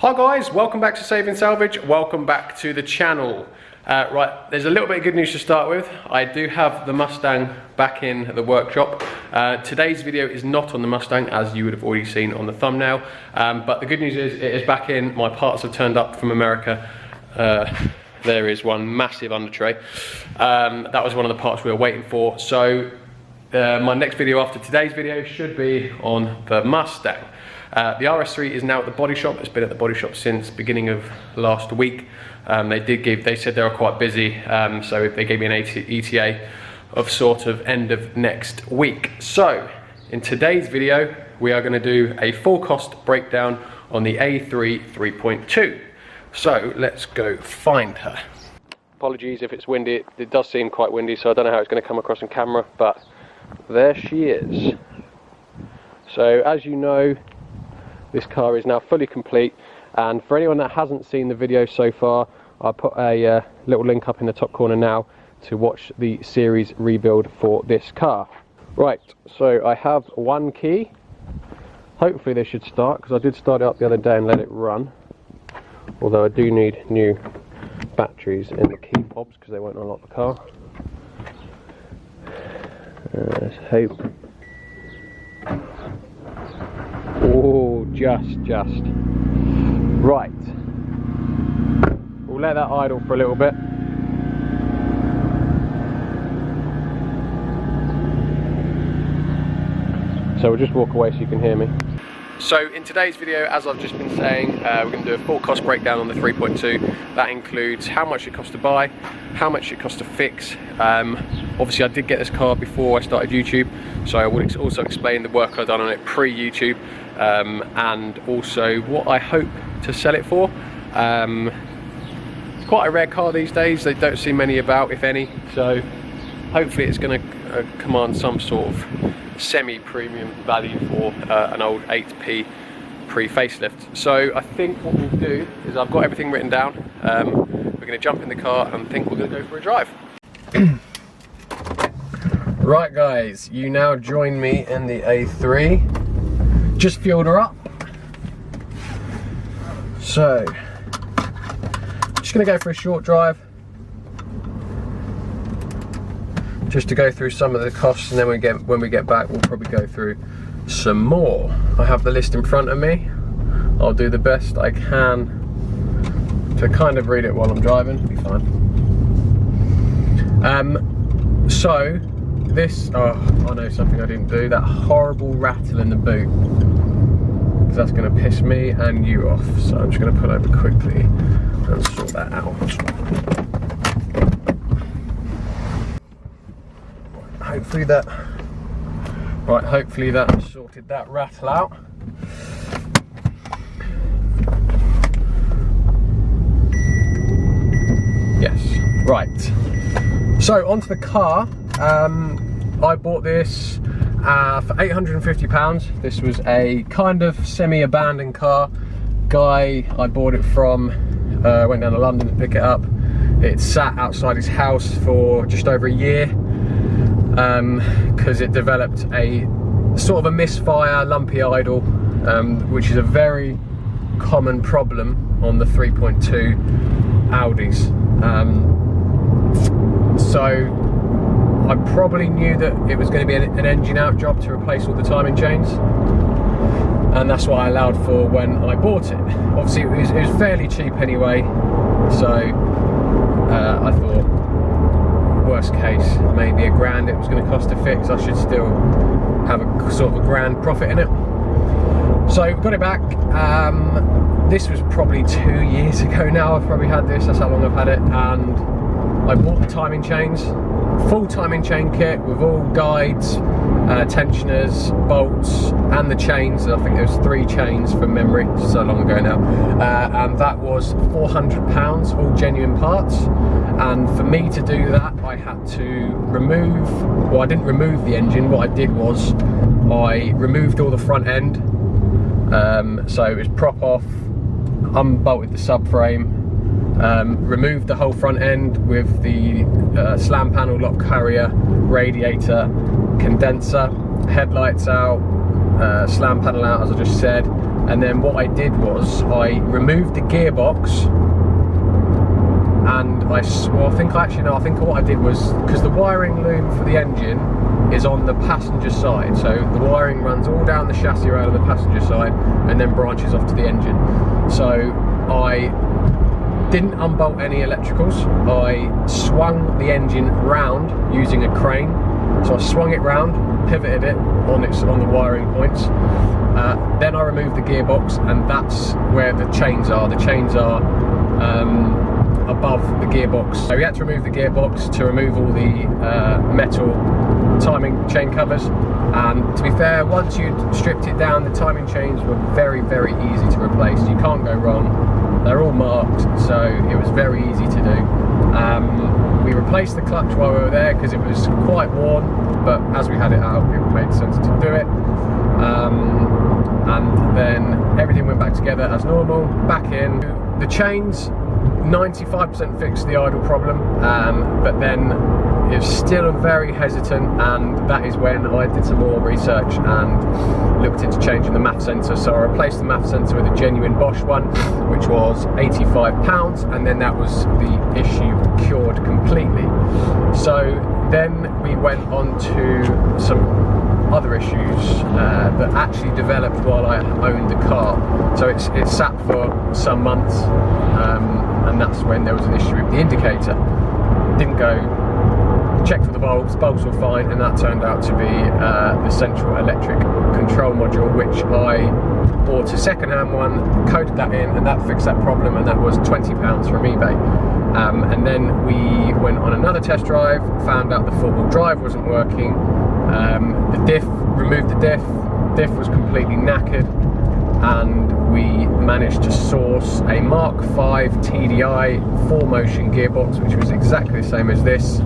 Hi guys, welcome back to Saving Salvage, welcome back to the channel. Right, there's a little bit of good news to start with. I do have the Mustang back in the workshop. Today's video is not on the Mustang, as you would have already seen on the thumbnail, but the good news is it is back in. My parts have turned up from America. There is one massive under tray. That was one of the parts we were waiting for. So my next video after today's video should be on the Mustang. The RS3 is now at the body shop. It's been at the body shop since beginning of last week. They said they were quite busy, so they gave me an ETA of sort of end of next week. So in today's video, we are going to do a full cost breakdown on the A3 3.2. So let's go find her. Apologies if it's windy. It does seem quite windy, so I don't know how it's going to come across on camera, but there she is. So as you know, this car is now fully complete, and for anyone that hasn't seen the video so far, I'll put a little link up in the top corner now to watch the series rebuild for this car. Right, so I have one key. Hopefully this should start, because I did start it up the other day and let it run. Although I do need new batteries in the key fobs because they won't unlock the car. Let's hope. Oh, just. Right. We'll let that idle for a little bit. So we'll just walk away so you can hear me. So in today's video, as I've just been saying, we're going to do a full cost breakdown on the 3.2. That includes how much it costs to buy, how much it costs to fix. Obviously I did get this car before I started YouTube, so I will also explain the work I've done on it pre-YouTube, and also what I hope to sell it for. It's quite a rare car these days. They don't see many about, if any, so hopefully it's going to command some sort of semi-premium value for an old 8P pre-facelift. So I think what we'll do is, I've got everything written down. We're going to jump in the car and think we're going to go for a drive. Right guys, you now join me in the A3. Just fueled her up. So, just going to go for a short drive, just to go through some of the costs, and then when we get back, we'll probably go through some more. I have the list in front of me. I'll do the best I can to kind of read it while I'm driving. It'll be fine. So this, oh, I know something I didn't do. That horrible rattle in the boot, because that's going to piss me and you off. So I'm just going to pull over quickly and sort that out. Hopefully that sorted that rattle out. Yes, right. So onto the car. I bought this for £850. This was a kind of semi-abandoned car. Guy I bought it from went down to London to pick it up. It sat outside his house for just over a year. Because it developed a sort of a misfire, lumpy idle, which is a very common problem on the 3.2 Audis. So I probably knew that it was going to be an engine out job to replace all the timing chains, and that's what I allowed for when I bought it. Obviously it was fairly cheap anyway, so I thought, worst case, maybe £1,000 it was going to cost to fix. I should still have a sort of £1,000 profit in it. So got it back. This was probably 2 years ago now. I've probably had this. That's how long I've had it. And I bought the timing chains, full timing chain kit with all guides, tensioners, bolts, and the chains. I think there was 3 chains from memory, so long ago now, and that was £400, all genuine parts. And for me to do that, I had to remove, well, I didn't remove the engine. What I did was I removed all the front end, so it was prop off, unbolted the subframe, removed the whole front end with the slam panel, lock carrier, radiator, condenser, headlights out, slam panel out as I just said, And then what I did was I removed the gearbox, and I think what I did was, because the wiring loom for the engine is on the passenger side, so the wiring runs all down the chassis around on the passenger side and then branches off to the engine. So I didn't unbolt any electricals. I swung the engine round using a crane. So I swung it round, pivoted it on the wiring points. Then I removed the gearbox, and that's where the chains are. The chains are above the gearbox. So we had to remove the gearbox to remove all the metal timing chain covers. And to be fair, once you'd stripped it down, the timing chains were very, very easy to replace. You can't go wrong. They're all marked, so it was very easy to do. We replaced the clutch while we were there because it was quite worn, but as we had it out, it made sense to do it. And then everything went back together as normal, back in. The chains, 95% fixed the idle problem, but then it's still very hesitant, and that is when I did some more research and looked into changing the MAF sensor. So I replaced the MAF sensor with a genuine Bosch one, which was £85, and then that was the issue cured completely. So then we went on to some other issues that actually developed while I owned the car. So it sat for some months, and that's when there was an issue with the indicator. Didn't go. Checked for the bulbs were fine, and that turned out to be the central electric control module, which I bought a second-hand one, coded that in, and that fixed that problem, and that was £20 from eBay. And then we went on another test drive, found out the four-wheel drive wasn't working. The diff, removed the diff was completely knackered, and we managed to source a Mark V TDI 4-motion gearbox, which was exactly the same as this,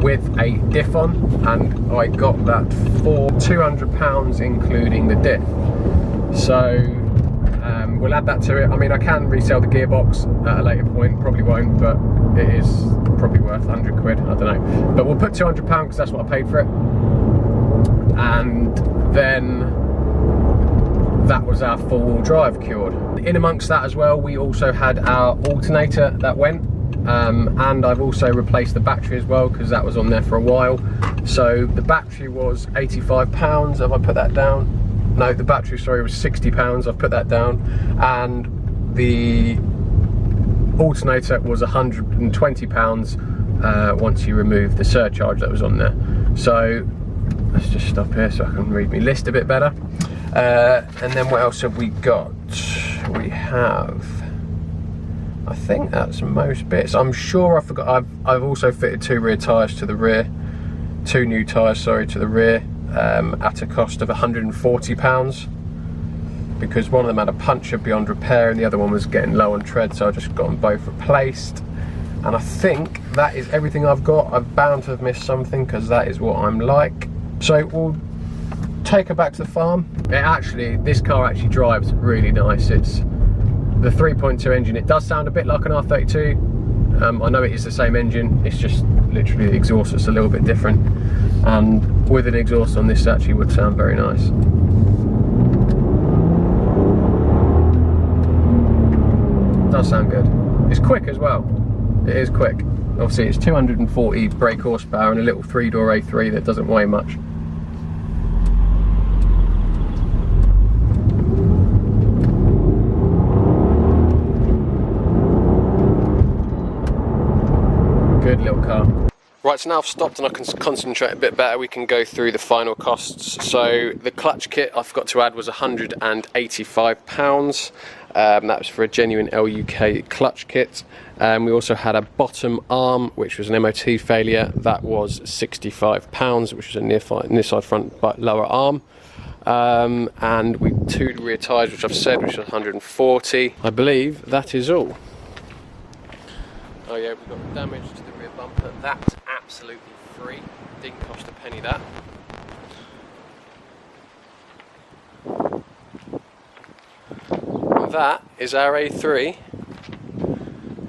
with a diff on, and I got that for £200 including the diff. So we'll add that to it. I mean, I can resell the gearbox at a later point, probably won't, but it is probably worth 100 quid, I don't know. But we'll put £200 because that's what I paid for it. And then that was our four-wheel drive cured. In amongst that as well, we also had our alternator that went, and I've also replaced the battery as well because that was on there for a while. So the battery was £85. Have I put that down? No, the battery, sorry, was £60. I've put that down. And the alternator was £120 once you remove the surcharge that was on there. So let's just stop here so I can read my list a bit better. And then what else have we got? We have, I think that's most bits. I'm sure I forgot. I've also fitted two new tyres to the rear, to the rear, at a cost of £140, because one of them had a puncture beyond repair and the other one was getting low on tread, so I just got them both replaced. And I think that is everything I've got. I'm bound to have missed something because that is what I'm like. So we'll take her back to the farm. This car actually drives really nice. It's the 3.2 engine. It does sound a bit like an R32. I know it is the same engine, it's just literally the exhaust that's a little bit different. And with an exhaust on this, actually would sound very nice. It does sound good. It's quick as well. It is quick. Obviously it's 240 brake horsepower and a little 3-door A3 that doesn't weigh much. Good little car. Right, so now I've stopped and I can concentrate a bit better. We can go through the final costs. So the clutch kit I forgot to add was £185. That was for a genuine LUK clutch kit. We also had a bottom arm, which was an MOT failure. That was £65, which was a near side front but lower arm. And we two rear tyres, which I've said, which was 140. I believe that is all. Oh yeah, we've got damage to the rear bumper. That's absolutely free. Didn't cost a penny, that. That is our A3.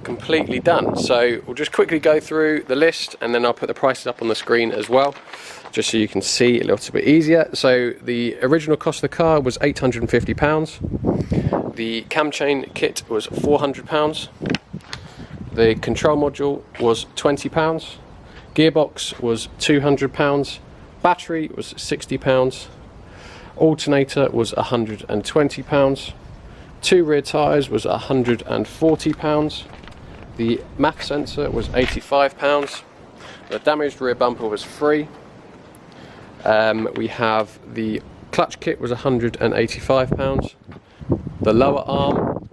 completely done. So we'll just quickly go through the list, and then I'll put the prices up on the screen as well, just so you can see it a little bit easier. So the original cost of the car was £850. The cam chain kit was £400. The control module was £20. Gearbox was £200. Battery was £60. Alternator was £120. 2 rear tyres was £140. The MAF sensor was £85. The damaged rear bumper was free. We have the clutch kit was £185. The lower arm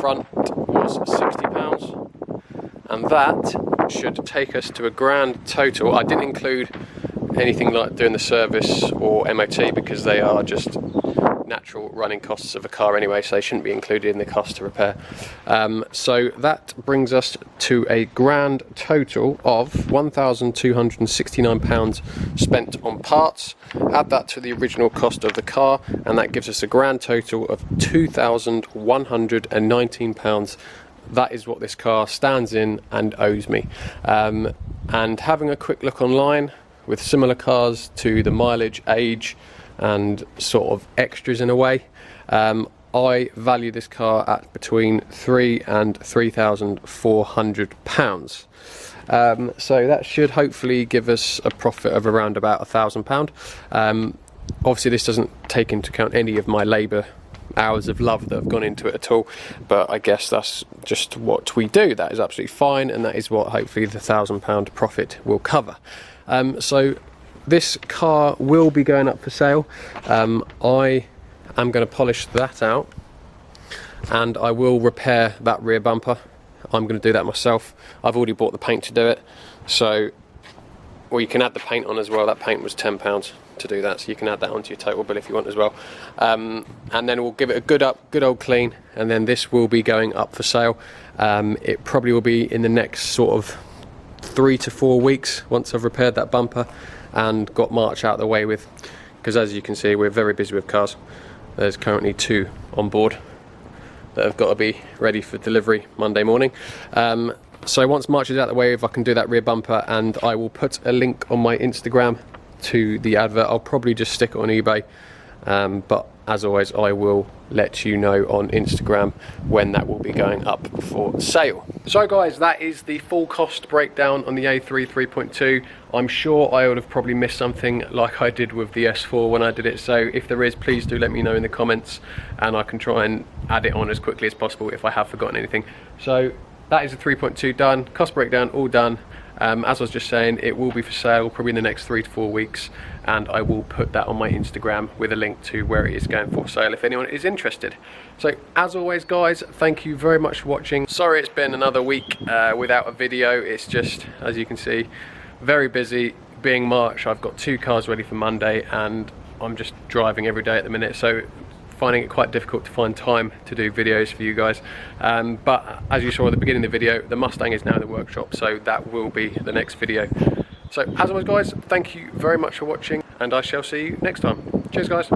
front was £60. And that should take us to a grand total. I didn't include anything like doing the service or MOT because they are just natural running costs of a car anyway, so they shouldn't be included in the cost to repair. So that brings us to a grand total of £1,269 spent on parts. Add that to the original cost of the car, and that gives us a grand total of £2,119. That is what this car stands in and owes me. And having a quick look online with similar cars to the mileage, age and sort of extras in a way, I value this car at between £3,000 and £3,400. So that should hopefully give us a profit of around about £1,000. Obviously this doesn't take into account any of my labour hours of love that have gone into it at all, but I guess that's just what we do. That is absolutely fine, and that is what hopefully the £1,000 profit will cover. So this car will be going up for sale. I am going to polish that out, and I will repair that rear bumper. I'm going to do that myself. I've already bought the paint to do it, so, or you can add the paint on as well. That paint was £10 to do that, so you can add that onto your total bill if you want as well. And then we'll give it a good old clean, and then this will be going up for sale. It probably will be in the next sort of 3 to 4 weeks once I've repaired that bumper and got March out of the way with, because as you can see we're very busy with cars. There's currently 2 on board that have got to be ready for delivery Monday morning. So once March is out of the way, if I can do that rear bumper, and I will put a link on my Instagram to the advert. I'll probably just stick it on eBay, but as always I will let you know on Instagram when that will be going up for sale. So guys, that is the full cost breakdown on the A3 3.2. I'm sure I would have probably missed something like I did with the S4 when I did it, so if there is, please do let me know in the comments and I can try and add it on as quickly as possible if I have forgotten anything. So that is the 3.2 done, cost breakdown all done. As I was just saying, it will be for sale probably in the next 3 to 4 weeks, and I will put that on my Instagram with a link to where it is going for sale if anyone is interested. So as always guys, thank you very much for watching. Sorry it's been another week without a video. It's just, as you can see, very busy. Being March, I've got 2 cars ready for Monday and I'm just driving every day at the minute, so finding it quite difficult to find time to do videos for you guys. But as you saw at the beginning of the video, the Mustang is now in the workshop, so that will be the next video. So as always guys, thank you very much for watching, and I shall see you next time. Cheers guys.